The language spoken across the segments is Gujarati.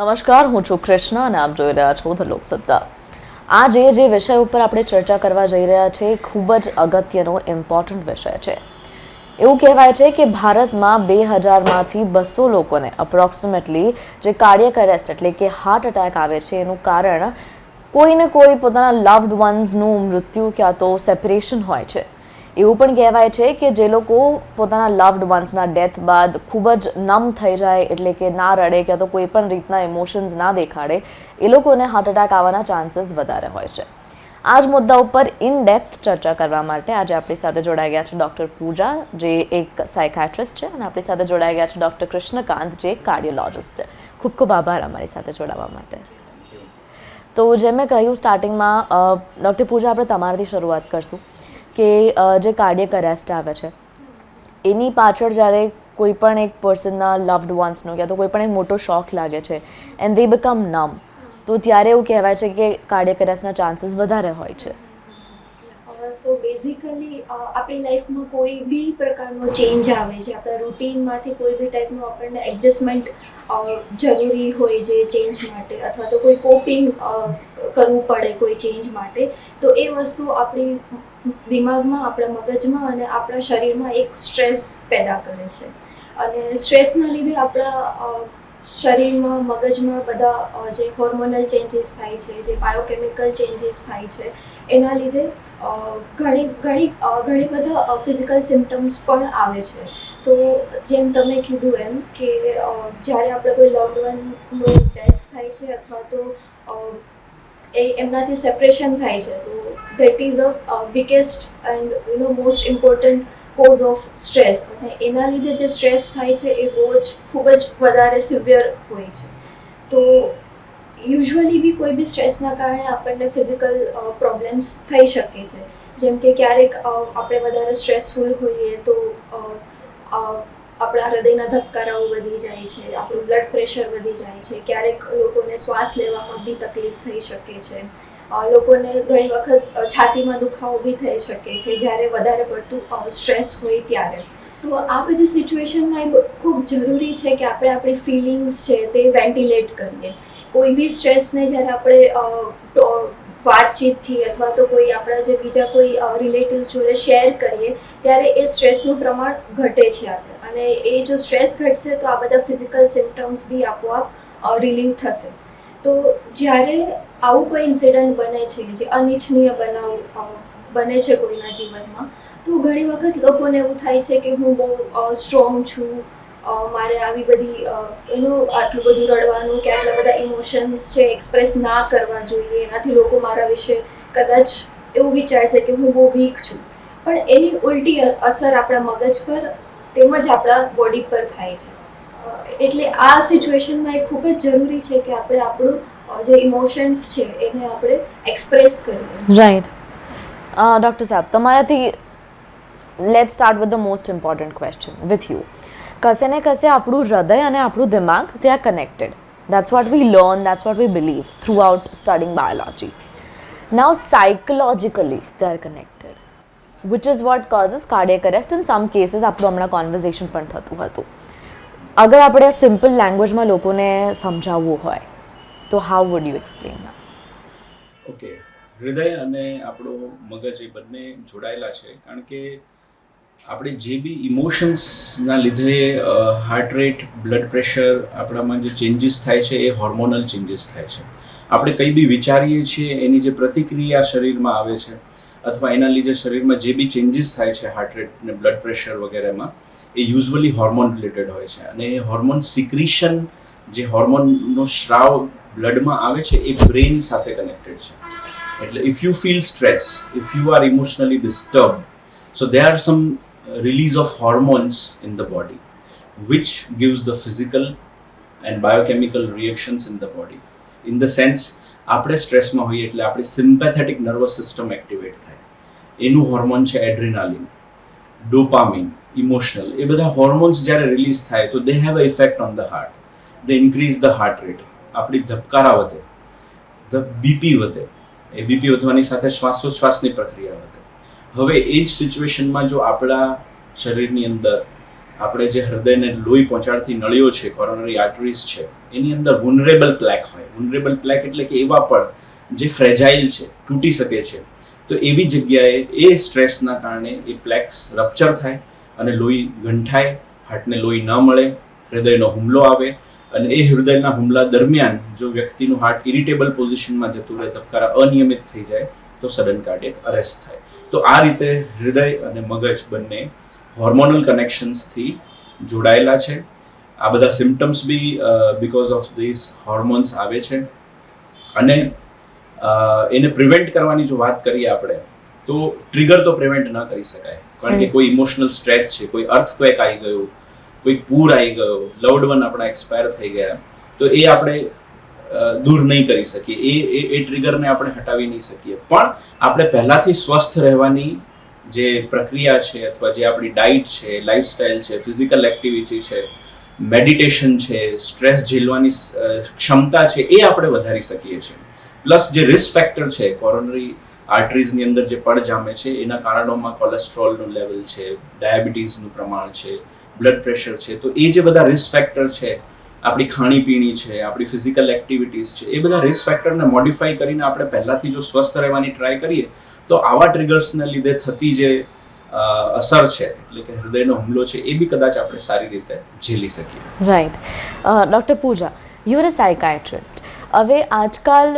નમસ્કાર, હું છું કૃષ્ણા અને આપ જોઈ રહ્યા છો ધ લોકસત્તા. આજે જે વિષય ઉપર આપણે ચર્ચા કરવા જઈ રહ્યા છે એ ખૂબ જ અગત્યનો ઇમ્પોર્ટન્ટ વિષય છે. એવું કહેવાય છે કે ભારતમાં 2000માંથી 200 લોકોને અપ્રોક્સિમેટલી જે કાર્ડિયક અરેસ્ટ એટલે કે હાર્ટ એટેક આવે છે એનું કારણ કોઈને કોઈ પોતાના લવ્ડ વન્સનું મૃત્યુ ક્યાં તો સેપરેશન હોય છે. એવું પણ કહેવાય છે કે જે લોકો પોતાના લવ્ડ વન્સના ડેથ બાદ ખૂબ જ નમ થઈ જાય એટલે કે ના રડે ક્યાં તો કોઈ પણ રીતના ઇમોશન્સ ના દેખાડે એ લોકોને હાર્ટ એટેક આવવાના ચાન્સીસ વધારે હોય છે. આ જ મુદ્દા ઉપર ઇન ડેપ્થ ચર્ચા કરવા માટે આજે આપણી સાથે જોડાઈ ગયા છે ડૉક્ટર પૂજા, જે એક સાયકાટ્રિસ્ટ છે, અને આપણી સાથે જોડાઈ ગયા છે ડૉક્ટર કૃષ્ણકાંત, જે એક કાર્ડિયોલોજિસ્ટ છે. ખૂબ ખૂબ આભાર અમારી સાથે જોડાવા માટે. તો જેમ મેં કહ્યું સ્ટાર્ટિંગમાં, ડૉક્ટર પૂજા, આપણે તમારાથી શરૂઆત કરશું કે જે કાર્ડિયક અરેસ્ટ આવે છે એની પાછળ જ્યારે કોઈ પણ એક પર્સનના લવ્ડ વન્સનો યા તો કોઈ પણ એક મોટો શોખ લાગે છે એન્ડ દે બીકમ નમ, તો ત્યારે એવું કહેવાય છે કે કાર્ડિયક અરેસ્ટના ચાન્સીસ વધારે હોય છે. સો બેઝિકલી આપણી લાઈફમાં કોઈ બી પ્રકારનો ચેન્જ આવે છે, આપણા રૂટીનમાંથી કોઈ બી ટાઈપનું આપણને એડજસ્ટમેન્ટ જરૂરી હોય જે ચેન્જ માટે, અથવા તો કોઈ કોપિંગ કરવું પડે કોઈ ચેન્જ માટે, તો એ વસ્તુ આપણી દિમાગમાં, આપણા મગજમાં અને આપણા શરીરમાં એક સ્ટ્રેસ પેદા કરે છે. અને સ્ટ્રેસના લીધે આપણા શરીરમાં, મગજમાં બધા જે હોર્મોનલ ચેન્જીસ થાય છે, જે બાયોકેમિકલ ચેન્જીસ થાય છે, એના લીધે ઘણી બધા ફિઝિકલ સિમ્ટમ્સ પણ આવે છે. તો જેમ તમે કીધું એમ કે જ્યારે આપણે કોઈ લવ્ડ વનનું ડેથ થાય છે અથવા તો એમનાથી સેપરેશન થાય છે, તો that is a biggest and most important cause of stress. અને એના લીધે જે સ્ટ્રેસ થાય છે એ ખૂબ જ વધારે સિવિયર હોય છે. તો યુઝ્યુઅલી બી કોઈ બી સ્ટ્રેસના કારણે આપણને ફિઝિકલ પ્રોબ્લેમ્સ થઈ શકે છે. જેમ કે ક્યારેક આપણે વધારે સ્ટ્રેસફુલ હોઈએ તો આપણા હૃદયના ધબકારાઓ વધી જાય છે, આપણું બ્લડ પ્રેશર વધી જાય છે, ક્યારેક લોકોને શ્વાસ લેવામાં બી તકલીફ થઈ શકે છે, લોકોને ઘણી વખત છાતીમાં દુખાવો બી થઈ શકે છે જ્યારે વધારે પડતું સ્ટ્રેસ હોય ત્યારે. તો આ બધી સિચ્યુએશનમાં એ ખૂબ જરૂરી છે કે આપણે આપણી ફિલિંગ્સ છે તે વેન્ટિલેટ કરીએ. કોઈ બી સ્ટ્રેસને જ્યારે આપણે વાતચીતથી અથવા તો કોઈ આપણા જે બીજા કોઈ રિલેટિવ્સ જોડે શેર કરીએ ત્યારે એ સ્ટ્રેસનું પ્રમાણ ઘટે છે આપણે, અને એ જો સ્ટ્રેસ ઘટશે તો આ બધા ફિઝિકલ સિમ્ટમ્સ બી આપોઆપ રિલીવ થશે. તો જ્યારે આવું કોઈ ઇન્સિડન્ટ બને છે, જે અનિચ્છનીય બનાવ બને છે કોઈના જીવનમાં, તો ઘણી વખત લોકોને એવું થાય છે કે હું બહુ સ્ટ્રોંગ છું, મારે આવી બધી આટલું બધું રડવાનું કે આટલા બધા ઇમોશન્સ છે એક્સપ્રેસ ના કરવા જોઈએ, એનાથી લોકો મારા વિશે કદાચ એવું વિચારશે કે હું બહુ વીક છું. પણ એની ઉલટી અસર આપણા મગજ પર તેમજ આપણા બોડી પર થાય છે. એટલે આ સિચ્યુએશનમાં એ ખૂબ જ જરૂરી છે કે આપણે આપણું જે ઇમોશન્સ છે એને આપણે એક્સપ્રેસ કરીએ. રાઈટ. ડૉક્ટર સાહેબ, તમારાથી let's start with the most important question with you. કશે ને કશે આપણું હૃદય અને આપણું દિમાગ they are connected. That's what we learn, that's what we believe throughout studying biology. Now psychologically they are connected, which is what causes cardiac arrest in some cases. આપણું હમણાં કોન્વર્ઝેશન પણ થતું હતું. અગર આપણે સિમ્પલ લેંગ્વેજમાં લોકોને સમજાવવું હોય તો how would you explain that? Okay, હૃદય અને આપણો મગજ એ બંને જોડાયેલા છે, કારણ કે આપણે જે બી ઇમોશન્સના લીધે હાર્ટ રેટ, બ્લડ પ્રેશર, આપણામાં જે ચેન્જીસ થાય છે એ હોર્મોનલ ચેન્જીસ થાય છે. આપણે કંઈ બી વિચારીએ છીએ એની જે પ્રતિક્રિયા શરીરમાં આવે છે, અથવા એના લીધે શરીરમાં જે બી ચેન્જીસ થાય છે હાર્ટ રેટ ને બ્લડ પ્રેશર વગેરેમાં, એ યુઝ્યુઅલી હોર્મોન રિલેટેડ હોય છે. અને એ હોર્મોન સિક્રિશન, જે હોર્મોનનો સ્રાવ બ્લડમાં આવે છે, એ બ્રેઇન સાથે કનેક્ટેડ છે. એટલે if you feel stress, if you R emotionally disturb, so there are some release of hormones in the body which gives the physical and biochemical reactions in the body. In the sense, આપણે સ્ટ્રેસમાં હોઈએ એટલે આપણી સિમ્પેથેટિક નર્વસ સિસ્ટમ એક્ટિવેટ થાય. એનું હોર્મોન છે એડ્રિનાલિન, ડોપામિન, ઇમોશનલ. એ બધા હોર્મોન્સ જ્યારે રિલીઝ થાય તો they have a effect on the heart. They increase the heart rate. આપણી ધબકારા વધે, ધ બીપી વધે. એ બીપી વધવાની સાથે શ્વાસોચ્છ્વાસની પ્રક્રિયા વધે. હવે એ જ સિચ્યુએશનમાં જો આપણા શરીરની અંદર આપણે જે હૃદયને લોહી પહોંચાડતી નળીઓ છે, કોરોનરી આર્ટરીઝ છે, એની અંદર વનરેબલ પ્લેક હોય. વનરેબલ પ્લેક એટલે કે એવા પણ જે ફ્રેજાઇલ છે, તૂટી શકે છે. તો એવી જગ્યાએ એ સ્ટ્રેસના કારણે એ પ્લેક્સ રપ્ચર થાય અને લોહી ગંઠાય, હાર્ટને લોહી ન મળે, હૃદયનો હુમલો આવે અને એ હૃદયના હુમલા દરમિયાન જો વ્યક્તિનું હાર્ટ ઇરિટેબલ પોઝિશનમાં જતું રહે, ધબકારા અનિયમિત થઈ જાય તો સડન કાર્ડિયક અરેસ્ટ થાય. તો આ રીતે હૃદય અને મગજ બંને હોર્મોનલ કનેક્શન્સથી જોડાયેલા છે. આ બધા symptoms be because of this hormones આવે છે. અને એને પ્રિવેન્ટ કરવાની જો વાત કરીએ આપણે, તો ટ્રિગર તો પ્રિવેન્ટ ન કરી શકાય, કારણ કે કોઈ ઇમોશનલ સ્ટ્રેચ છે, કોઈ અર્થક્વેક આવી ગયું, કોઈ પૂર આવી ગયો, લવડ વન આપણા એક્સપાયર થઈ ગયા, તો એ આપણે દૂર નહીં કરી શકીએ. એ ટ્રિગરને આપણે હટાવી નહીં શકીએ. પણ આપણે પહેલાથી સ્વસ્થ રહેવાની જે પ્રક્રિયા છે, અથવા જે આપણી ડાયટ છે, લાઈફસ્ટાઈલ છે, ફિઝિકલ એક્ટિવિટી છે, મેડિટેશન છે, સ્ટ્રેસ ઝેલવાની ક્ષમતા છે, એ આપણે વધારી શકીએ છીએ. પ્લસ જે રિસ્ક ફેક્ટર છે, કોરોનરી આર્ટરીઝની અંદર જે પડ જામે છે, એના કારણોમાં કોલેસ્ટ્રોલનું લેવલ છે, ડાયાબિટીસનું પ્રમાણ છે, બ્લડ પ્રેશર છે. તો એ જે બધા રિસ્ક ફેક્ટર છે, આપણી ખાણીપીણી છે, આપણી ફિઝિકલ એક્ટિવિટીઝ છે, એ બધા રિસ્ક ફેક્ટરને મોડિફાઈ કરીને આપણે પહેલાથી જો સ્વસ્થ રહેવાની ટ્રાય કરીએ, તો આવા ટ્રિગર્સને લીધે થતી જે અસર છે, એટલે કે હૃદયનો હુમલો છે, એ બી કદાચ આપણે સારી રીતે ઝેલી શકીએ. Right. Doctor Pooja, you are a psychiatrist. હવે આજકાલ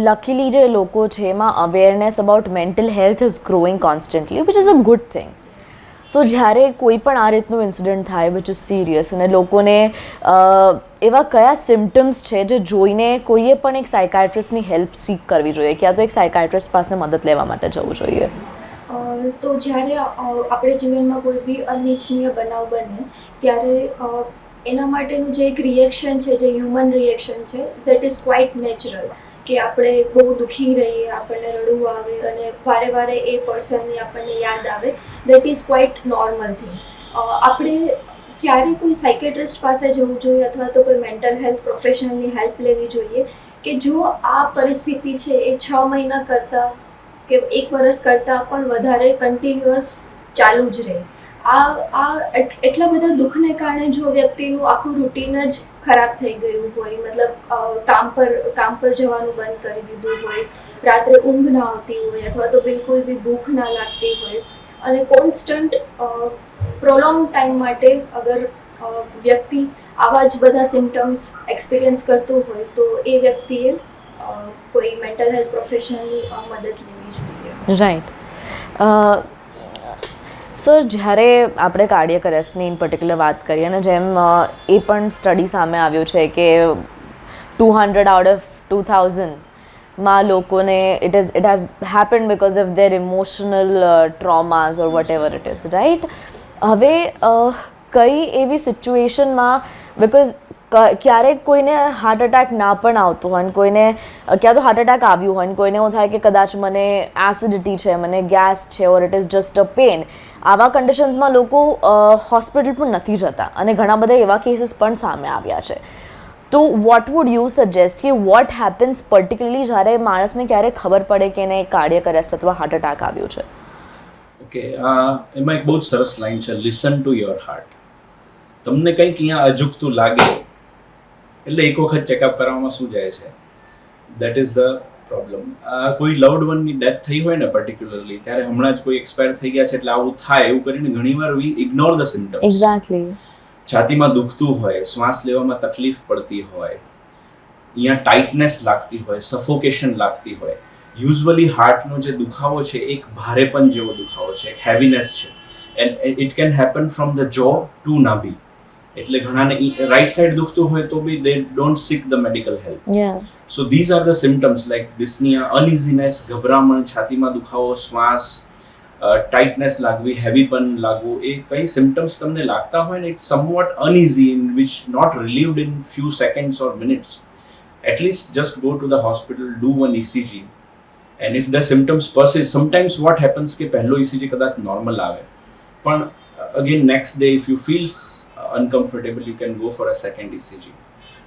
લકીલી જે લોકો છે એમાં awareness about mental health is growing constantly, which is a good thing. તો જ્યારે કોઈ પણ આ રીતનું ઇન્સિડન્ટ થાય વિચ ઇઝ સિરિયસ, અને લોકોને એવા કયા સિમ્ટમ્સ છે જે જોઈને કોઈએ પણ એક સાયકાઇટ્રિસ્ટની હેલ્પ સીક કરવી જોઈએ, ક્યાં તો એક સાયકાઇટ્રિસ્ટ પાસે મદદ લેવા માટે જવું જોઈએ? તો જ્યારે આપણે જીવનમાં કોઈ બી અનિચ્છનીય બનાવ બને ત્યારે એના માટેનું જે એક રિએક્શન છે, જે હ્યુમન રિએક્શન છે, દેટ ઇઝ ક્વાઇટ નેચરલ. કે આપણે બહુ દુઃખી રહીએ, આપણને રડવું આવે અને વારે વારે એ પર્સનની આપણને યાદ આવે, that is quite normal thing. આપણે ક્યારે કોઈ સાયકેટ્રિસ્ટ પાસે જવું જોઈએ અથવા તો કોઈ મેન્ટલ હેલ્થ પ્રોફેશનલની હેલ્પ લેવી જોઈએ કે જો આ પરિસ્થિતિ છે એ 6 મહિના કરતાં કે 1 વર્ષ કરતાં પણ વધારે કન્ટિન્યુઅસ ચાલુ જ રહે. એટલા બધા દુઃખને કારણે જો વ્યક્તિનું આખું રૂટીન જ ખરાબ થઈ ગયું હોય, મતલબ કામ પર જવાનું બંધ કરી દીધું હોય, રાત્રે ઊંઘ ના આવતી હોય, અથવા તો બિલકુલ બી ભૂખ ના લાગતી હોય, અને કોન્સ્ટન્ટ પ્રોલોંગ ટાઈમ માટે અગર વ્યક્તિ આવા જ બધા સિમ્ટમ્સ એક્સપિરિયન્સ કરતું હોય, તો એ વ્યક્તિએ કોઈ મેન્ટલ હેલ્થ પ્રોફેશનલની મદદ લેવી જોઈએ. રાઈટ. સર, જ્યારે આપણે કાર્ડિયક અરેસ્ટની ઇન પર્ટિક્યુલર વાત કરીએ, અને જેમ એ પણ સ્ટડી સામે આવ્યું છે કે 200 આઉટ ઓફ 2000 લોકોને it has happened because of their emotional traumas or whatever it is, right? હવે કઈ એવી સિચ્યુએશનમાં, બિકોઝ ક્યારેક કોઈને હાર્ટ એટેક ના પણ આવતો હોય, અને કોઈને ક્યાં તો હાર્ટ એટેક આવ્યું હોય, અને કોઈને એવું થાય કે કદાચ મને એસિડિટી છે, મને ગેસ છે, or it is just a pain. આવા કન્ડિશન્સમાં લોકો હોસ્પિટલ પણ નથી જતા, અને ઘણા બધા એવા કેસીસ પણ સામે આવ્યા છે. તો વોટ વુડ યુ સજેસ્ટ કે વોટ હેપન્સ પર્ટિક્યુલરલી જ્યારે માણસને ક્યારે ખબર પડે કે એને કાર્ડિયક અરેસ્ટ અથવા હાર્ટ એટેક આવ્યું છે? ઓકે, એમાં એક બહુ જ સરસ લાઈન છે, લિસન ટુ યોર હાર્ટ. તમને કંઈક અહીંયા અજુગતું લાગે એટલે એક વખત ચેકઅપ કરવામાં શું જાય છે? That is the problem. કોઈ લવડ વનની ડેથ થઈ હોય ને પર્ટિક્યુલરલી, ત્યારે હમણાં જ કોઈ એક્સપાયર થઈ ગયા છે એટલે આવું થાય, એવું કરીને ઘણીવાર વી ઇગ્નોર ધ સિમ્ટમ્સ. એક્ઝેક્ટલી. છાતીમાં દુખતું હોય, શ્વાસ લેવામાં તકલીફ પડતી હોય, અહીંયા ટાઇટનેસ લાગતી હોય, સફોકેશન લાગતી હોય, યુઝ્યુઅલી હાર્ટનો જે દુખાવો છે એક ભારેપન જેવો દુખાવો છે, એક હેવીનેસ છે, and it can happen from the jaw to નાભી. એટલે ઘણાને રાઈટ સાઈડ દુખતું હોય તો બી they don't seek the medical help. So these are the symptoms like dyspnoea, uneasiness, ગભરામણ, છાતીમાં દુખાવો, શ્વાસ, ટાઇટનેસ લાગવી, હેવીપન લાગવું. એ કઈ સિમ્ટમ્સ તમને લાગતા હોય ને, it's somewhat uneasy in which not relieved in few seconds or minutes. At least just go to the hospital, do one ECG, and if the symptoms persist, sometimes what happens કે પહેલો ECG કદાચ નોર્મલ આવે, પણ again next day if you feels uncomfortable, you can go for a second ECG.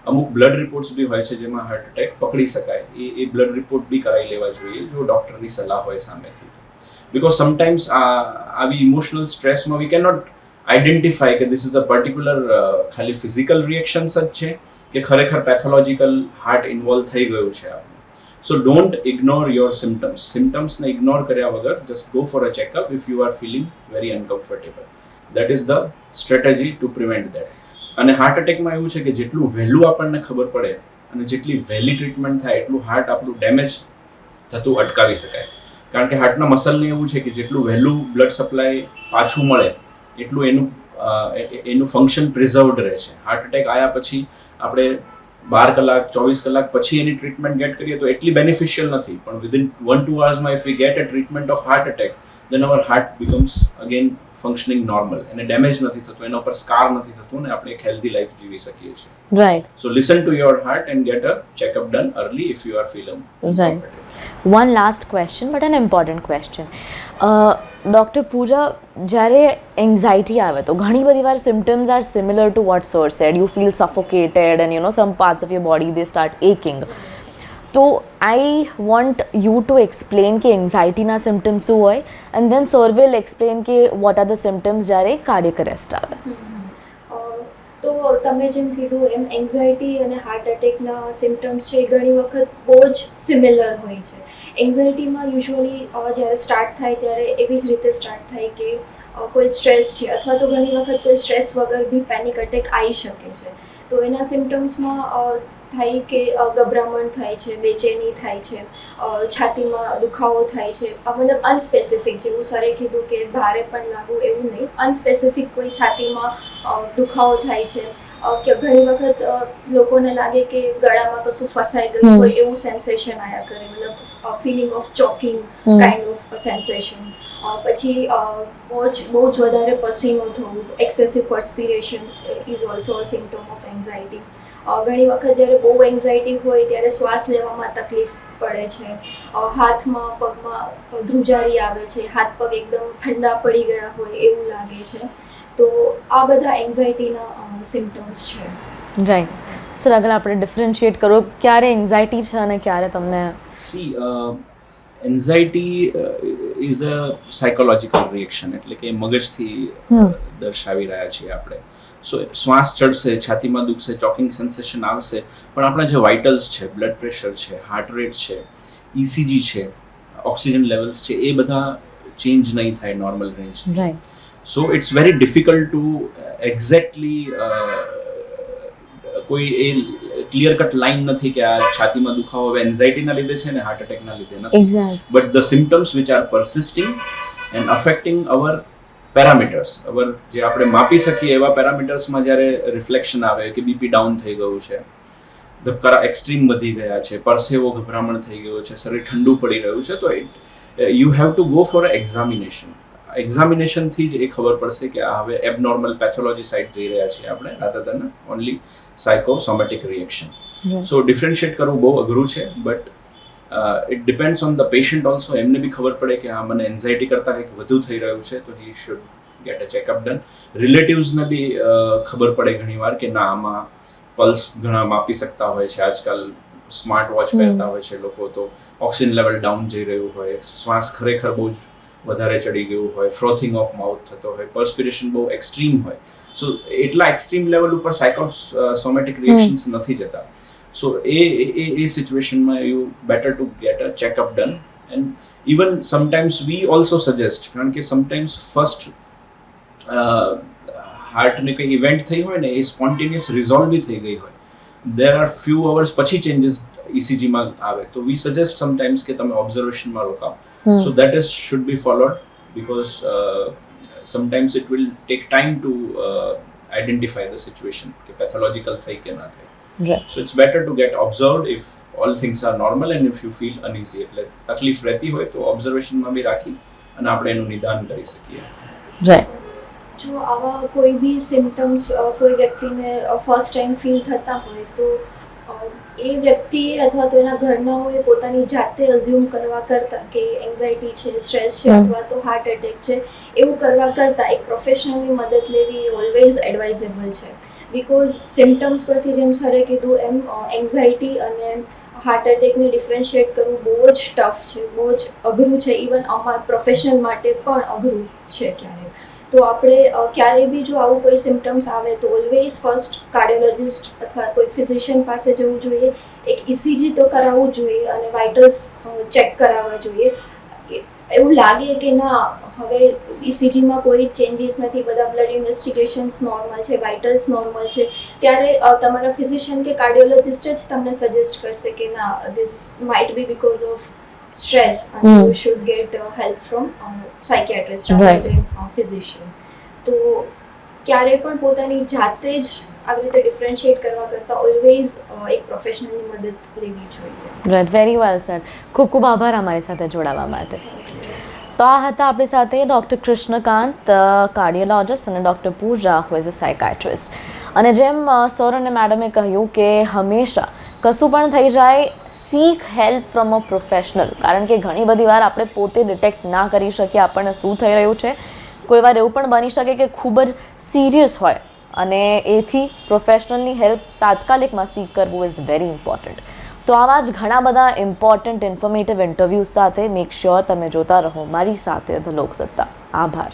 અમુક બ્લડ રિપોર્ટ્સ બી હોય છે જેમાં હાર્ટ એટેક પકડી શકાય, એ બ્લડ રિપોર્ટ બી કરાવી લેવા જોઈએ જો ડૉક્ટરની સલાહ હોય સામેથી. બિકોઝ સમટાઇમ્સ આવી ઇમોશનલ સ્ટ્રેસમાં વી કેન નોટ આઈડેન્ટિફાય કે ધીસ ઇઝ અ પર્ટિક્યુલર ખાલી ફિઝિકલ રિએક્શન્સ જ છે કે ખરેખર પેથોલોજીકલ હાર્ટ ઇન્વોલ્વ થઈ ગયું છે આપણે. સો ડોન્ટ ઇગ્નોર યોર સિમ્ટમ્સને ઇગ્નોર કર્યા વગર just go for a checkup if you are feeling very uncomfortable. That is the strategy to prevent that. અને હાર્ટ એટેકમાં એવું છે કે જેટલું વહેલું આપણને ખબર પડે અને જેટલી વહેલી ટ્રીટમેન્ટ થાય એટલું હાર્ટ આપણું ડેમેજ થતું અટકાવી શકાય. કારણ કે હાર્ટના મસલને એવું છે કે જેટલું વહેલું બ્લડ સપ્લાય પાછું મળે એટલું એનું ફંક્શન પ્રિઝર્વડ રહે છે. હાર્ટ એટેક આવ્યા પછી આપણે 12 કલાક 24 કલાક પછી એની ટ્રીટમેન્ટ ગેટ કરીએ તો એટલી બેનિફિશિયલ નથી, પણ within 1-2 hours if we get a treatment of heart attack then our heart becomes again functioning normal, એને ડેમેજ નથી થતું, એના ઉપર સ્કાર નથી થતું અને આપણે એક હેલ્ધી લાઈફ જીવી શકીએ છીએ. Right. So listen to your heart and get a checkup done early if you are feeling Right. One last question, but an important question. Doctor Pooja, જ્યારે એન્ઝાઇટી આવે તો ઘણી બધી વાર symptoms are similar to what sir said. You feel suffocated and some parts of your body they start aching. તો I want you to explain કે એન્ઝાઇટીના સિમ્ટમ્સ શું હોય and then sir will explain કે વોટ આર ધ સિમ્ટમ્સ જ્યારે કાર્ડિયક અરેસ્ટ આવે. તો તમે જેમ કીધું એમ એન્ઝાઇટી અને હાર્ટ એટેકના સિમ્ટમ્સ છે એ ઘણી વખત બહુ જ સિમિલર હોય છે. એન્ઝાઇટીમાં યુઝ્યુઅલી જ્યારે સ્ટાર્ટ થાય ત્યારે એવી જ રીતે સ્ટાર્ટ થાય કે કોઈ સ્ટ્રેસ છે અથવા તો ઘણી વખત કોઈ સ્ટ્રેસ વગર બી પેનિક અટેક આવી શકે છે. તો એના સિમ્ટમ્સમાં થાય કે ગભરામણ થાય છે, બેચેની થાય છે, છાતીમાં દુખાવો થાય છે. મતલબ અનસ્પેસિફિક, જેવું સરે કીધું કે ભારે પણ લાગવું એવું નહીં, અનસ્પેસિફિક કોઈ છાતીમાં દુખાવો થાય છે કે ઘણી વખત લોકોને લાગે કે ગળામાં કશું ફસાઈ ગયું હોય એવું સેન્સેશન આયા કરે, મતલબ feeling of choking kind of sensation. પછી બહુ જ વધારે પસીનો થવું, excessive perspiration is also a symptom of anxiety. ઘણી વખત જ્યારે બહુ એન્ઝાઇટી હોય ત્યારે શ્વાસ લેવામાં તકલીફ પડે છે, હાથમાં પગમાં ધ્રુજારી આવે છે, હાથ પગ એકદમ ઠંડા પડી ગયા હોય એવું લાગે છે. તો આ બધા એન્ઝાઇટીના સિમ્ટમ્સ છે. રાઈટ. સર, આગળ આપણે ડિફરન્શિએટ કરો ક્યારે એન્ઝાઇટી છે અને ક્યારે તમને anxiety is a psychological reaction, એટલે કે મગજથી દર્શાવી રહ્યા છીએ આપણે. સો શ્વાસ ચડશે, છાતીમાં દુખશે, ચોકિંગ સેન્સેશન આવશે, પણ આપણા જે વાઇટલ્સ છે, બ્લડ પ્રેશર છે, હાર્ટ રેટ છે, ઇસીજી છે, ઓક્સિજન લેવલ્સ છે, એ બધા ચેન્જ નહીં થાય નોર્મલ રેન્જથી. Right. So it's very difficult to exactly કોઈ એ ક્લિયર કટ લાઈન નથી કે આ છાતીમાં દુખાવો હવે એન્ઝાઇટીના લીધે છે ને હાર્ટ એટેકના લીધે નથી. Exact. But the symptoms which are persisting and affecting our parameters, our જે આપણે માપી શકીએ એવા પેરામીટર્સમાં જ્યારે રિફ્લેક્શન આવે કે બીપી ડાઉન થઈ ગયું છે, ધબકારા એક્સ્ટ્રીમ વધી ગયા છે, પરસેવો ગભરામણ થઈ ગયો છે, શરીર ઠંડુ પડી રહ્યું છે, તો you have to go for a examination. એક્ઝામિનેશનથી જ એ ખબર પડશે કે આ હવે એબનોર્મલ પેથોલોજી સાઇડ જઈ રહ્યા છીએ આપણે, rather than only psychosomatic reaction. So differentiate કરવું બહુ અઘરું છે, but it depends on the patient also. એમને બી ખબર પડે કે હા મને એન્ઝાઇટી કરતાં કંઈક વધુ થઈ રહ્યું છે, તો he should get a checkup done. રિલેટિવ્સને બી ખબર પડે ઘણીવાર કે ના આમાં પલ્સ ઘણા માપી શકતા હોય છે, આજકાલ સ્માર્ટ વોચ પહેરતા હોય છે લોકો, તો ઓક્સિજન લેવલ ડાઉન જઈ રહ્યું હોય, શ્વાસ ખરેખર બહુ જ વધારે ચડી ગયું હોય, ફ્રોથિંગ ઓફ માઉથ થતો હોય, પર્સ્પિરેશન બહુ એક્સ્ટ્રીમ હોય. સો એટલા એક્સ્ટ્રીમ લેવલ ઉપર સાયકોસોમેટિક રિએક્શન્સ નથી જતા. સો એ સિચ્યુએશનમાં you better to get a checkup done. And even sometimes we also suggest, કારણ કે સમટાઈમ્સ ફર્સ્ટ હાર્ટને કંઈ ઇવેન્ટ થઈ હોય ને એ સ્પોન્ટેનિયસ રિઝોલ્વ બી થઈ ગઈ હોય, દેર આર ફ્યુ અવર્સ પછી ચેન્જીસ ઇસીજીમાં આવે, તો વી સજેસ્ટ સમટાઈમ્સ કે તમે ઓબ્ઝર્વેશનમાં રોકાઓ. So that is should be followed because sometimes it will take time to identify the situation કે pathological થઈ કે ના થઈ. Right. So it's better to get observed if all things are normal and if you feel uneasy. એટલે તકલીફ રહેતી હોય તો ઓબ્ઝર્વેશનમાં બી રાખી અને આપણે એનું નિદાન કરી શકીએ. રાઈટ. જો આવા કોઈ બી સિમ્ટમ્સ કોઈ વ્યક્તિને ફર્સ્ટ ટાઈમ ફીલ થતા હોય તો એ વ્યક્તિએ અથવા તો એના ઘરનાઓએ પોતાની જાતે અઝ્યુમ કરવા કરતાં કે એન્ઝાઇટી છે, સ્ટ્રેસ છે અથવા તો હાર્ટ એટેક છે એવું કરવા કરતાં એક પ્રોફેશનલની મદદ લેવી ઓલવેઝ એડવાઇઝેબલ છે. બિકોઝ સિમ્ટમ્સ પરથી જેમ સરે કીધું એમ એન્ઝાઇટી અને હાર્ટ એટેકને ડિફરન્શિએટ કરવું બહુ જ ટફ છે, બહુ જ અઘરું છે, ઇવન અમારા પ્રોફેશનલ માટે પણ અઘરું છે ક્યારેક. તો આપણે ક્યારેય બી જો આવું કોઈ સિમ્ટમ્સ આવે તો ઓલવેઝ ફર્સ્ટ કાર્ડિયોલોજિસ્ટ અથવા કોઈ ફિઝિશિયન પાસે જવું જોઈએ, એક ઇસીજી તો કરાવવું જોઈએ અને વાઇટલ્સ ચેક કરાવવા જોઈએ. એવું લાગે કે ના હવે ઇસીજીમાં કોઈ ચેન્જીસ નથી, બધા બ્લડ ઇન્વેસ્ટિગેશન્સ નોર્મલ છે, વાઇટલ્સ નોર્મલ છે, ત્યારે તમારા ફિઝિશિયન કે કાર્ડિયોલોજિસ્ટ જ તમને સજેસ્ટ કરશે કે ના this might be because of stress અને you should get help from psychiatrist rather than physician. તો ક્યારેય પણ પોતાની જાતે જ આવી રીતે ડિફરન્શિએટ કરવા કરતાં ઓલવેઝ એક પ્રોફેશનલની મદદ લેવી જોઈએ. Right, very well sir. ખૂબ ખૂબ આભાર અમારી સાથે જોડાવા માટે. તો આ હતા આપણી સાથે ડૉક્ટર કૃષ્ણકાંત, કાર્ડિયોલોજિસ્ટ, અને doctor Pooja, who is a psychiatrist. અને જેમ સર અને મેડમે કહ્યું કે હંમેશા કશું પણ થઈ જાય, સીક હેલ્પ ફ્રોમ અ પ્રોફેશનલ, કારણ કે ઘણી બધી વાર આપણે પોતે ડિટેક્ટ ના કરી શકીએ આપણને શું થઈ રહ્યું છે. કોઈ વાર એવું પણ બની શકે કે ખૂબ જ સિરિયસ હોય અને એથી પ્રોફેશનલની હેલ્પ તાત્કાલિકમાં સીક કરવું ઇઝ વેરી ઇમ્પોર્ટન્ટ. તો આવા જ ઘણા બધા ઇમ્પોર્ટન્ટ ઇન્ફોર્મેટિવ ઇન્ટરવ્યૂઝ સાથે મેક શ્યોર તમે જોતા રહો મારી સાથે ધ લોકસત્તા. આભાર.